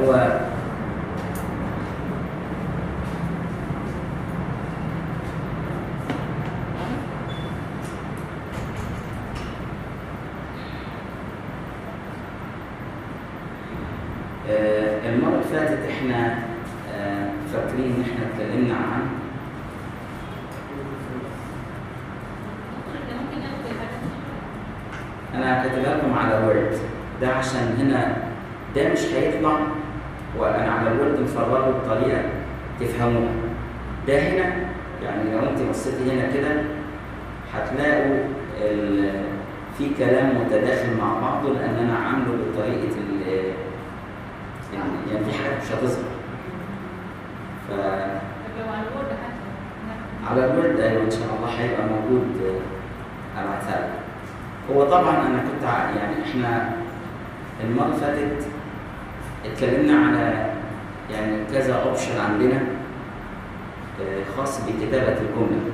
هو المرة اللي فاتت احنا فاكرين ان احنا اتكلمنا عن انا كاتبها لكم على وورد ده عشان هنا ده مش هيطلع وانا على الوورد مفرغه بطريقه تفهموها. ده هنا يعني لو انت بصيتي هنا كده هتلاقوا في كلام متداخل مع بعضه لان انا عامله بطريقه يعني في حاجات مش هتظهر. على الوورد ايوه ان شاء الله هيبقى موجود ابعتها لكم. هو طبعا انا كنت يعني احنا المره اللي فاتت اتكلمنا على يعني كذا اوبشن عندنا خاص بكتابه الجمله.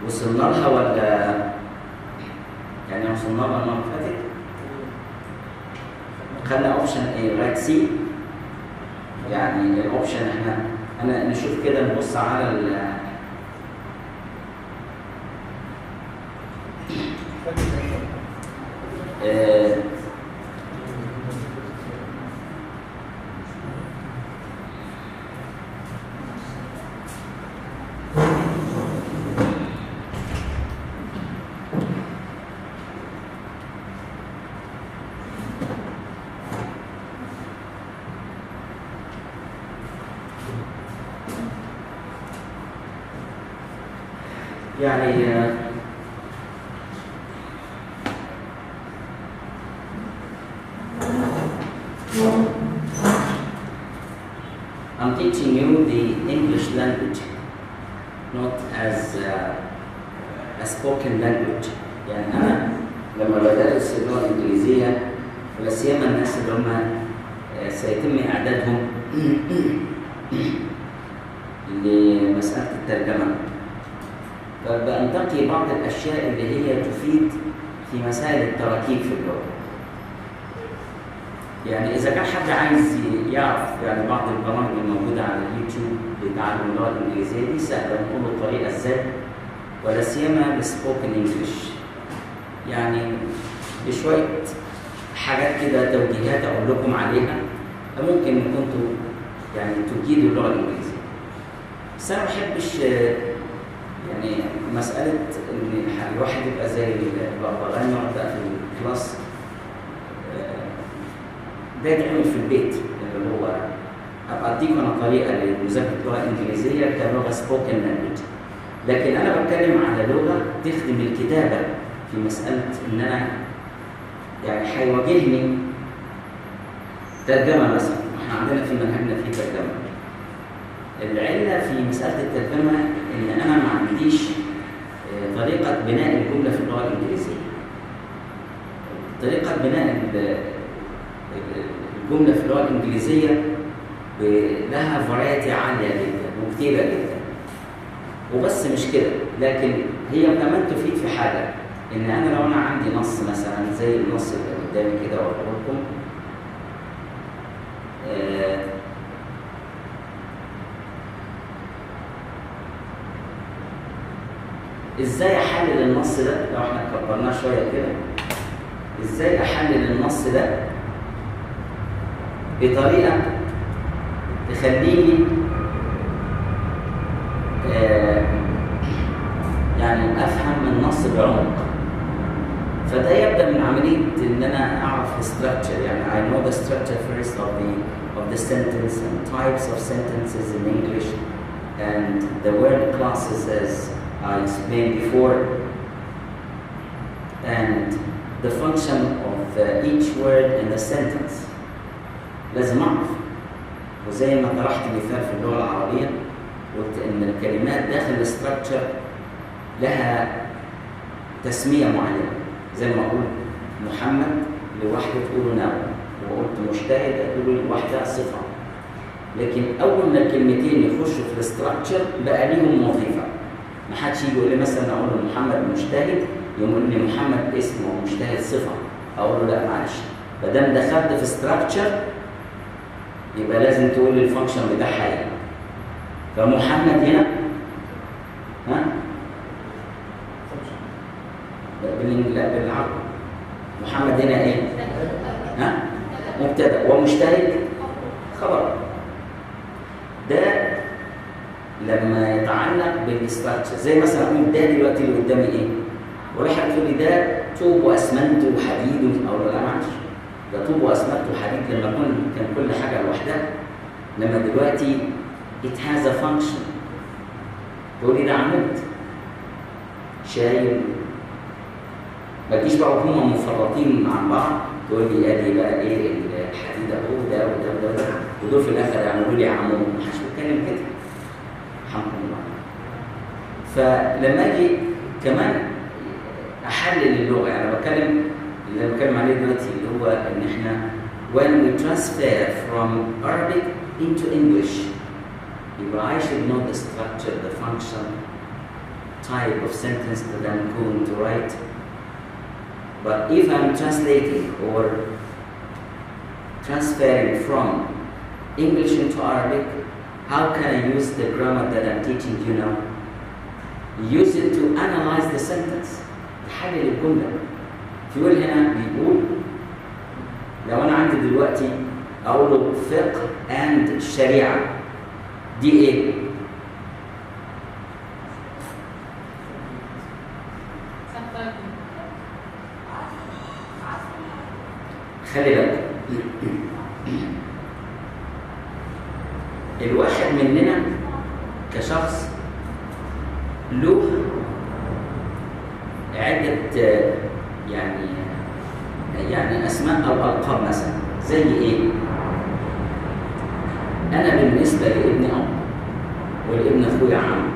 وصلنا لها ولا يعني وصلنا لها المره اللي فاتت؟ خدنا اوبشن ايه لغايه سي. يعني الاوبشن انا نشوف كده نبص على يعني I'm teaching you the English language, not as a spoken language. يعني أنا لما بدرس اللغة الإنجليزية ولا سيما الناس اللي هم سيتم إعدادهم لمسألة الترجمة، فبنتقي بعض الأشياء اللي هي تفيد في مسائل التراكيب في اللغة. يعني إذا كان حد عايز يعرف يعني بعض البرامج الموجودة على اليوتيوب لتعلم اللغة الإنجليزية دي سهلة، نقول له الطريقة إزاي، ولا سيما بالسبوكن إنجلش. يعني بشوية حاجات كده توجيهات أقول لكم عليها ممكن كنتوا يعني تجيدوا اللغة الإنجليزية. بس أنا ما بحبش يعني مسألة إن الواحد يبقى زي البغبغان يقعد بقى في الكلاس. ده يتعمل في البيت اللي هو أبقى أديكم أنا طريقة لمذاكرة اللغة الإنجليزية كلغة سبوكن لانجوج، لكن أنا بتكلم على لغة تخدم الكتابة في مسألة إن أنا يعني هيواجهني ترجمة مثلا. إحنا عندنا في منهجنا في ترجمة. العلة في مسألة الترجمة إن أنا ما عنديش طريقة بناء الجملة في اللغة الإنجليزية. طريقة بناء الجملة في اللغة الإنجليزية لها فرايتي عالية جدا وكتيرة جدا. وبس مش كده، لكن هي كمان تفيد في حاجة، إن أنا لو أنا عندي نص مثلا زي النص اللي قدامي كده وأقول لكم ازاي احلل النص ده. لو احنا كبرناه شويه كده، ازاي احلل النص ده بطريقه تخليني يعني افهم النص بعمق. فده يبدا من عمليه ان انا اعرف الستراكشر. يعني I know the structure first of the sentence and types of sentences in English and the word classes as I explained before, and the function of each word in the sentence. لازم أعرف. وزي ما طرحت مثال في اللغة العربية قلت إن الكلمات داخل الستراكشر لها تسمية معينة. زي ما أقول محمد لوحده تقولوا نعم، وقلت مجتهد تقولوا لوحدها صفة. لكن أول ما الكلمتين يخشوا في الستراكشر بقى ليهم وظيفة. ما حدش يجي يقول لي مثلا اقول له محمد مجتهد يقول لي محمد اسم ومجتهد صفه، اقول له لا معلش فدام دخلت في structure يبقى لازم تقول لي الفانكشن بتاعها ايه. فمحمد هنا ها بالعربي محمد هنا ايه؟ ها؟ مبتدأ ومجتهد خبر. ده لما يتعلق بالستراكشر، زي مثلا اقول ده دلوقتي اللي قدامي ايه؟ وراح تقول لي ده طوب واسمنت وحديد، او لا معلش ده طوب واسمنت وحديد لما كان كل حاجه لوحدها، لما دلوقتي it has a function. تقول لي ده عمود شايل، ما تجيش بقى وهم مفرطين عن بعض تقول لي ادي بقى ايه الحديد اهو ده وده وده ودول في الاخر يعملوا لي عمود. محدش بيتكلم كده الحمد لله. فلما اجي كمان احلل اللغه، يعني بتكلم اللي بتكلم عليه دلوقتي اللي هو ان احنا when we transfer from Arabic into English يبقى I should know the structure, the function, type of sentence that I'm going to write. But if I'm translating or transferring from English into Arabic, how can I use the grammar that I'm teaching you now? Use it to analyze the sentence. تحلل الجملة. في هنا بيقول لو أنا عندي دلوقتي أقول فقه and شريعة، دي إيه؟ خلي بالك الواحد مننا كشخص له عدة يعني أسماء أو ألقاب مثلا، زي إيه؟ أنا بالنسبة لابن أم، والابن أخويا عم،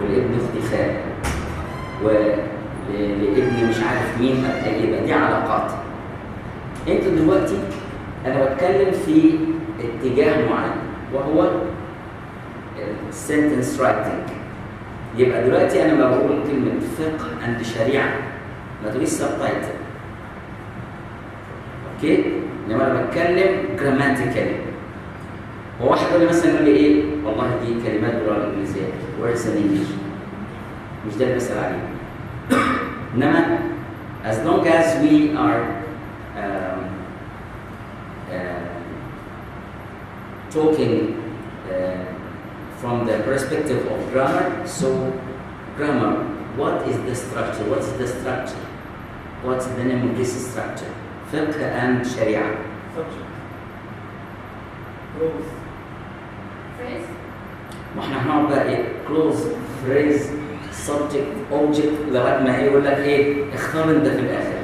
والابن أختي خال، ولابن مش عارف مين، يبقى دي علاقات. أنت دلوقتي أنا بتكلم في اتجاه معين وهو sentence writing. يبقى دلوقتي أنا ما بقول كلمة فقه عند شريعة ما تقوليش subtitle. أوكي؟ لما أنا بتكلم grammatically. هو واحد يقول لي مثلا يقول لي إيه؟ والله دي كلمات باللغة الإنجليزية words in English. مش ده اللي بسأل عليه. إنما as long as we are talking from the perspective of grammar, so grammar, what is the structure? What's the structure? What's the name of this structure? Fiqh and Sharia. Structure. Clause. Phrase. ما احنا هنقعد بقى ايه؟ clause, phrase, subject, object لغايه ما يقول لك ايه؟ اختار انت في الاخر.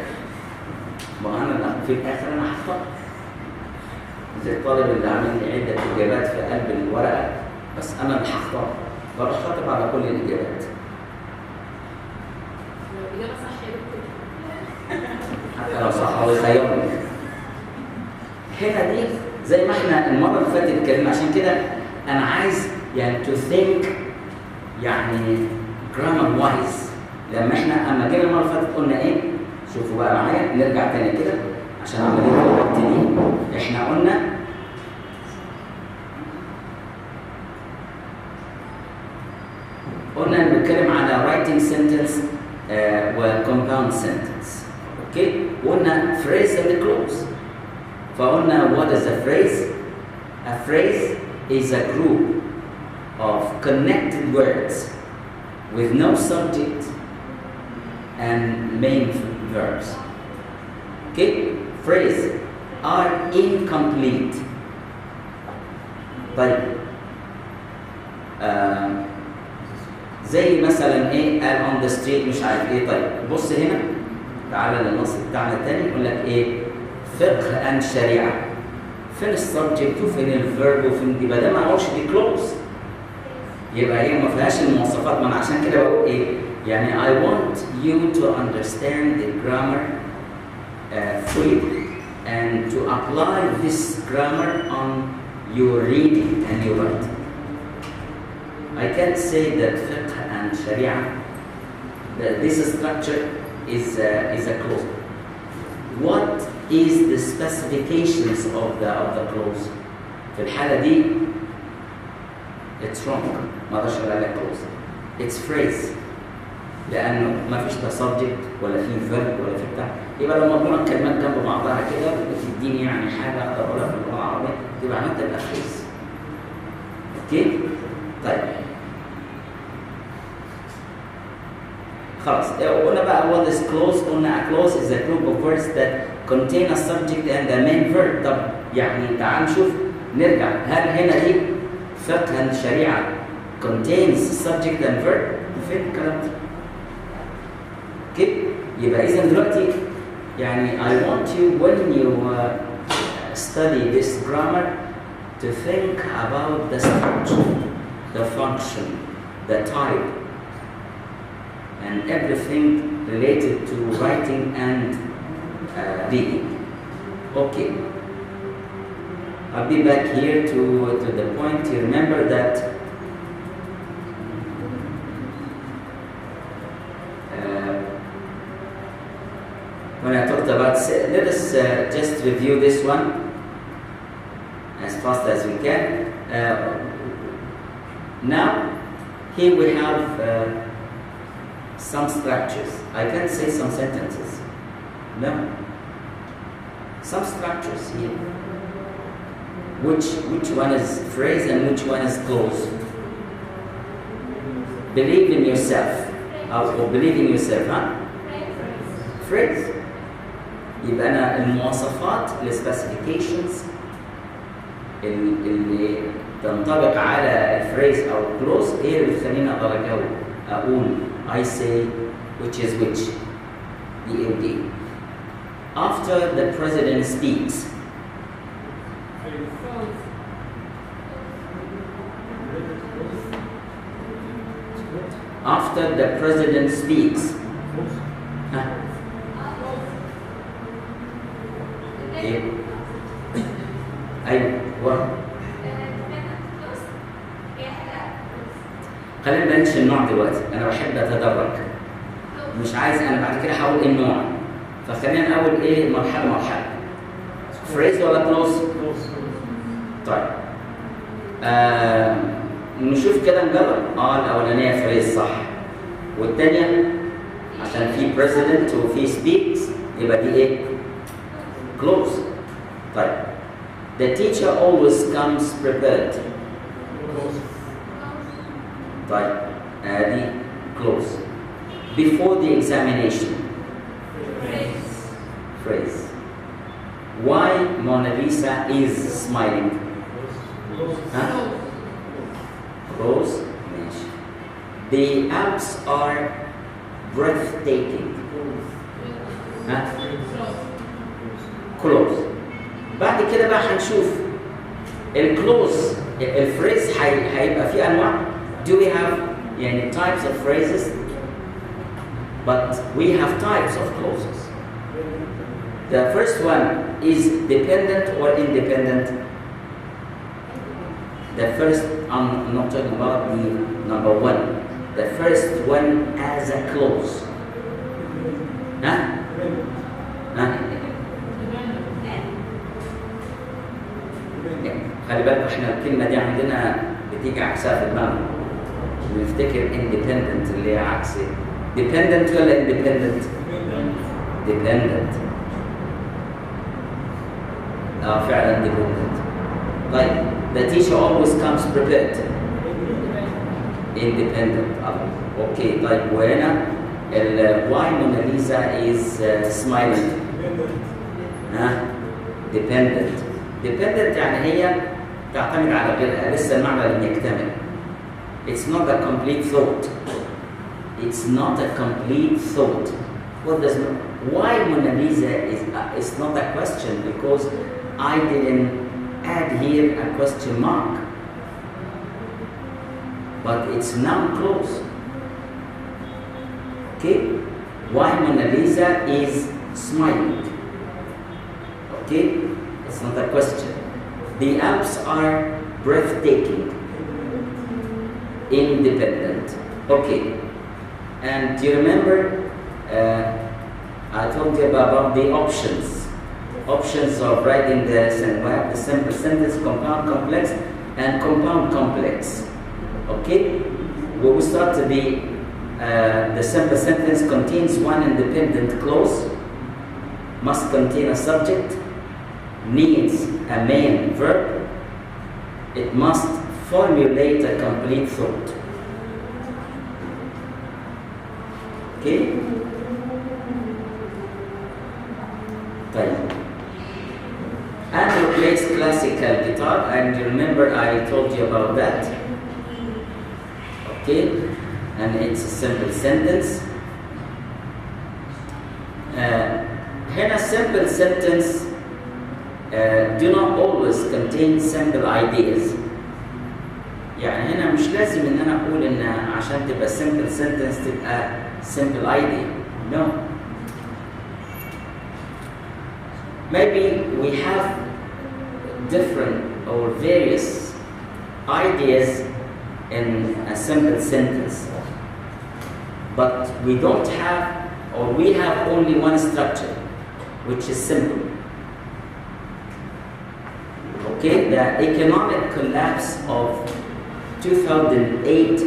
ما انا في الاخر انا هختار. زي الطالب اللي عامل لي عده اجابات في قلب الورقه، بس انا اللي هختار، بروح كاتب على كل الاجابات. الإجابة صح يا دكتور. حتى لو صح هو يخيرني. هنا دي زي ما احنا المره اللي فاتت اتكلمنا، عشان كده انا عايز يعني to think يعني grammar wise. لما احنا اما جينا المره اللي فاتت قلنا ايه؟ شوفوا بقى معايا، نرجع تاني كده عشان عمليه الوقت دي. احنا قلنا بنتكلم على writing sentence و compound sentence. اوكي؟ وقلنا phrase and clause. فقلنا what is a phrase? A phrase is a group of connected words with no subject and main verbs. Okay? Phrase are incomplete. طيب زي مثلا ايه؟ قال on the street مش عارف ايه. طيب بص هنا تعالى للنص بتاعنا الثاني يقول لك ايه؟ فقه and شريعه. فين السبجكت وفين الفيرب وفين دي؟ يبقى ده ما اقولش دي كلوز، يبقى هي ما فيهاش المواصفات. ما انا عشان كده بقول ايه؟ يعني I want you to understand the grammar fully and to apply this grammar on your reading and your writing. I can't say that fiqh and sharia, that this structure is a clause. What is the specifications of the clause. في الحالة دي it's wrong. ما اقدرش اقول عليها clause. It's phrase. لأنه ما فيش لا subject ولا في verb ولا في بتاع. يبقى لو مجموعة كلمات جنب بعضها كده بتديني يعني حاجة أقدر أقولها في اللغة العربية تبقى عملت تبقى phrase. أوكي؟ طيب. خلاص قلنا بقى what is clause. قلنا a clause is a group of words that contain a subject and a main verb. طب يعني تعال نشوف نرجع هل هنا دي فقه الشريعة contains subject and verb؟ فين الكلام ده؟ اوكي؟ يبقى إذا دلوقتي يعني I want you when you study this grammar to think about the structure, the function, the type, and everything related to writing and reading. Okay. I'll be back here to the point. You remember that when I talked about, let us just review this one as fast as we can. Now, here we have some structures. I can say some sentences. No. Some structures here. Which one is phrase and which one is clause? Believe in yourself. Or believe in yourself, huh? Phrase. يبقى أنا المواصفات الspecifications اللي تنطبق على الفريز أو الكلوز هي اللي بتخليني أقدر أقول I say which is which. BLD. After the president speaks. After the president speaks. Huh? إيه؟ أيوه خلينا بلاش النوع دلوقتي، أنا بحب أتدرج. مش عايز أنا بعد كده هقول إيه النوع، فخلينا نقول إيه مرحلة مرحلة. فريز ولا كلوز؟ طيب. نشوف كده نجرب. الأولانية فريز صح. والتانية عشان في president وفي speaks يبقى دي إيه؟ Close. طيب. The teacher always comes prepared. طيب. دي close. Before the examination. Phrase. Why Mona Lisa is smiling? Close. The Alps are breathtaking. Close. بعد كده بقى هنشوف الكلوز الفريز هيبقى فيه انواع. Do we have يعني types of phrases? But we have types of clauses. The first one is dependent or independent. The first, I'm not talking about the number one. The first one as a clause. خلي بالك احنا الكلمة دي عندنا بتيجي عكسها في دماغنا. بنفتكر independent اللي هي عكس dependent ولا independent؟ dependent. فعلا dependent. طيب the teacher always comes prepared. Independent. Okay. طيب وهنا why Mona Lisa is smiling. Dependent. Dependent يعني هي تعتمد على غيرها، لسه المعنى لم يكتمل. It's not a complete thought. It's not a complete thought. What does why Mona Lisa is not a question because I didn't add here a question mark. But it's now close. Okay? Why Mona Lisa is smiling. Okay? It's not a question. The Alps are breathtaking. Independent. Okay. And do you remember I told you about the options options of writing the sentence. We have the simple sentence, compound complex, and compound complex. Okay? We will start to be the simple sentence contains one independent clause, must contain a subject, needs a main verb, it must formulate a complete thought. Okay? طيب. And replace classical guitar, and you remember I told you about that. Okay? And it's a simple sentence. Here a simple sentence do not always contain simple ideas. يعني هنا مش لازم ان انا اقول ان عشان تبقى simple sentence تبقى simple idea. No. Maybe we have different or various ideas in a simple sentence, but we don't have, or we have only one structure, which is simple. Okay, the economic collapse of 2008,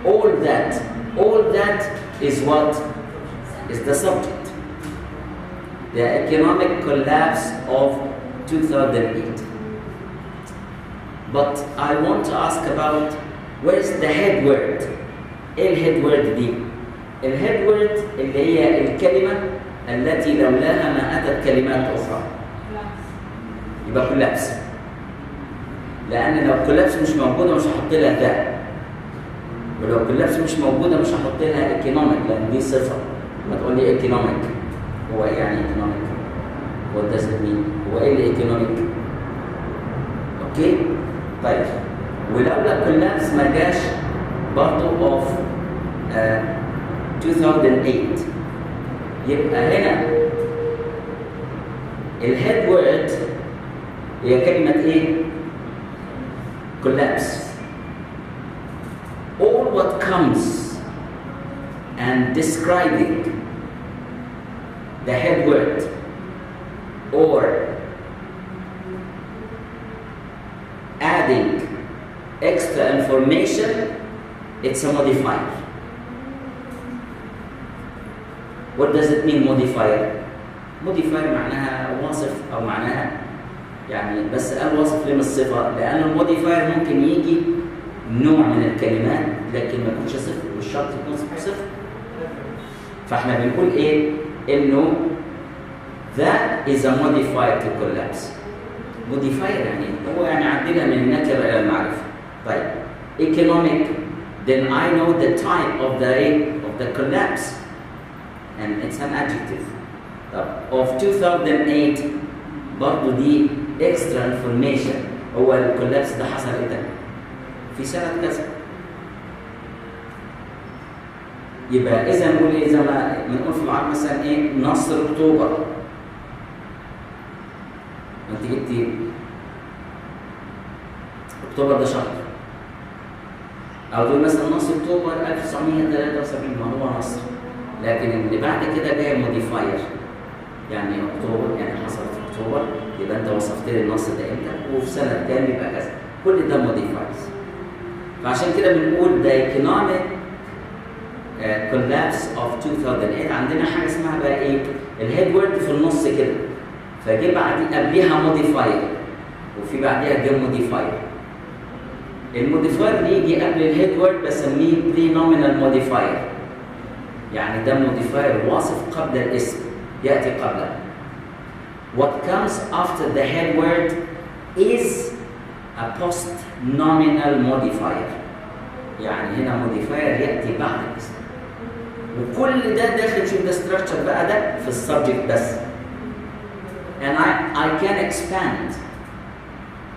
all that is what is the subject. The economic collapse of 2008. But I want to ask about where's the head word? ايه الهيد وورد دي؟ الهيد وورد اللي هي الكلمة التي لولاها ما أتت كلمات أخرى. يبقى كولابس. لأن لو كولابس مش موجودة مش هحط لها ذا. ولو كولابس مش موجودة مش هحط لها ايكونوميك لأن دي صفة. ما تقول لي ايكونوميك. هو إيه يعني ايكونوميك؟ What does it mean؟ هو إيه اللي ايكونوميك؟ أوكي؟ طيب. ولولا كولابس ما جاش برضه of 2008 يبقى هنا الهيد وورد هي كلمة إيه؟ collapse. All what comes and describing the head word or adding extra information, it's a modifier. What does it mean modifier? modifier معناها واصف أو معناها يعني بس قال وصف ليه من الصفة لأن الموديفاير ممكن يجي نوع من الكلمات لكن ما يكونش صفر مش شرط يكون صفر. فاحنا بنقول إيه؟ إنه that is a modifier to collapse. modifier يعني هو يعني عدلها من النكرة إلى المعرفة. طيب economic, then I know the type of the collapse and it's an adjective. Of 2008 برضو دي extra information. هو الكولابس ده حصل امتى؟ في سنة كذا. يبقى إذا نقول إيه زي ما بنقول في العرب مثلا إيه نصر أكتوبر. أنت جبتي أكتوبر ده شهر. أو تقول مثلا نصر أكتوبر 1973 ما هو نصر. لكن اللي بعد كده جاي موديفاير. يعني أكتوبر يعني حصل في أكتوبر يبقى أنت وصفت لي النص ده إمتى وفي سنة كام يبقى كذا. كل ده موديفايرز. فعشان كده بنقول the economic collapse of 2008 عندنا حاجة اسمها بقى إيه؟ الهيد وورد في النص كده. فجي قبليها موديفاير وفي بعديها جه موديفاير. الموديفاير اللي يجي قبل الهيد وورد بسميه بري نومينال موديفاير. يعني ده موديفاير واصف قبل الاسم يأتي قبله. What comes after the head word is a post-nominal modifier. يعني هنا modifier يأتي بعد الاسم. وكل ده داخل شوف ده structure بقى ده في السبجكت بس. And I can expand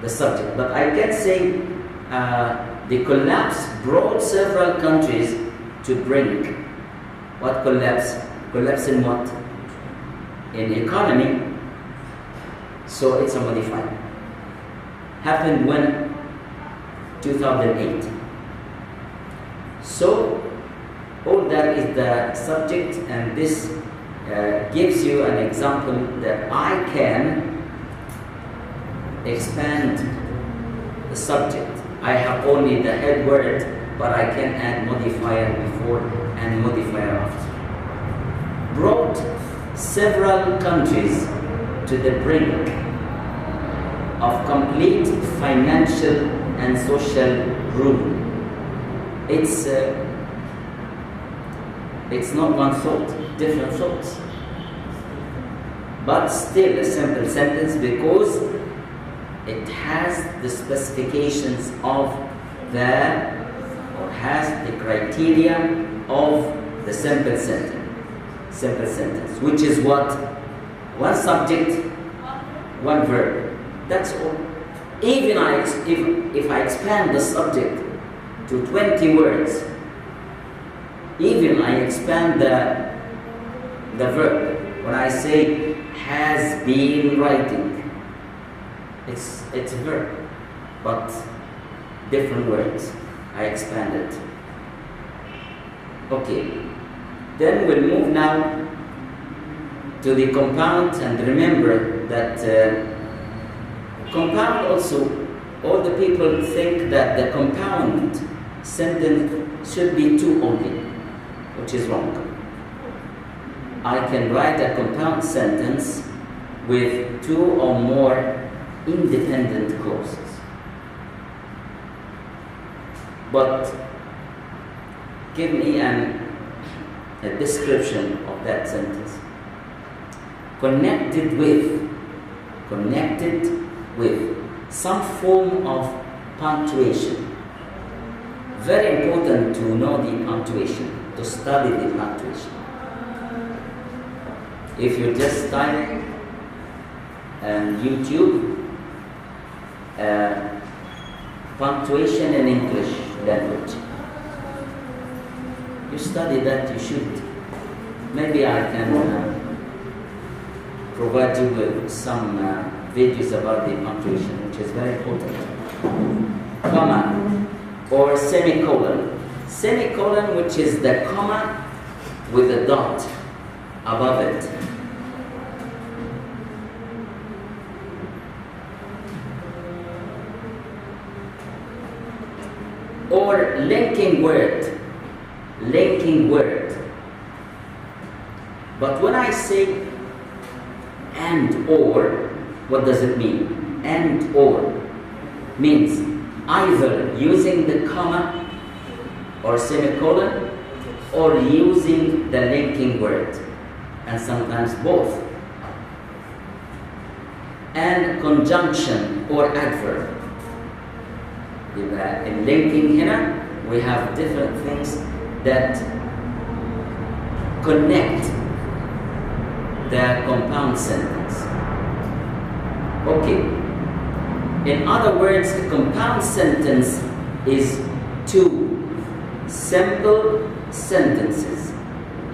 the subject, but I can say the collapse brought several countries to brink. What collapse? Collapse in what? In economy. So it's a modifier. Happened when? 2008. So all that is the subject, and this gives you an example that I can expand the subject. I have only the head word, but I can add modifier before and modifier after. Brought several countries to the brink of complete financial and social ruin. It's not one thought, different thoughts. But still a simple sentence because it has the specifications of or has the criteria of the simple sentence, which is what? One subject, one verb. That's all. Even if I expand the subject to 20 words, even I expand the verb. When I say has been writing, it's a verb, but different words. I expand it. Okay. Then we'll move now to the compound, and remember that compound also, all the people think that the compound sentence should be two only, which is wrong. I can write a compound sentence with two or more independent clauses. But give me a description of that sentence. Connected with some form of punctuation. Very important to know the punctuation, to study the punctuation. If you just type YouTube punctuation in English language, you study that, you should. Maybe I can provide you with some videos about the punctuation, which is very important. Comma or semicolon. Semicolon, which is the comma with a dot above it. Or linking word. But when I say and or, what does it mean? And or means either using the comma or semicolon or using the linking word, and sometimes both. And conjunction or adverb. In linking here, we have different things that connect the compound sentence. Okay. In other words, a compound sentence is two simple sentences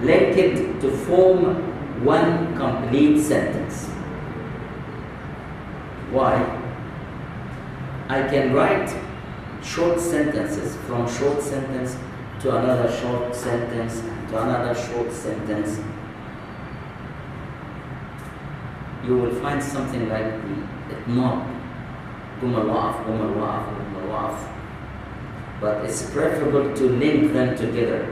linked to form one complete sentence. Why? I can write short sentences, from short sentence to another short sentence to another short sentence. You will find something like itmam, Gamal Al-tahan. But it's preferable to link them together.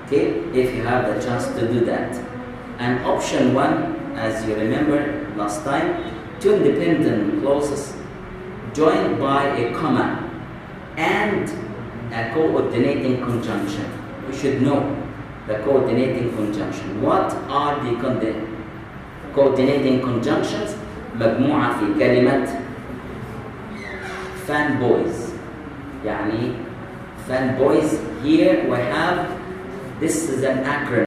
Okay, if you have the chance to do that. And option one, as you remember last time, two independent clauses joined by a comma and a coordinating conjunction. We should know the coordinating conjunction. What are the coordinating conjunctions? مجموعة في كلمة fanboys. يعني fanboys, here we have, this is an acronym.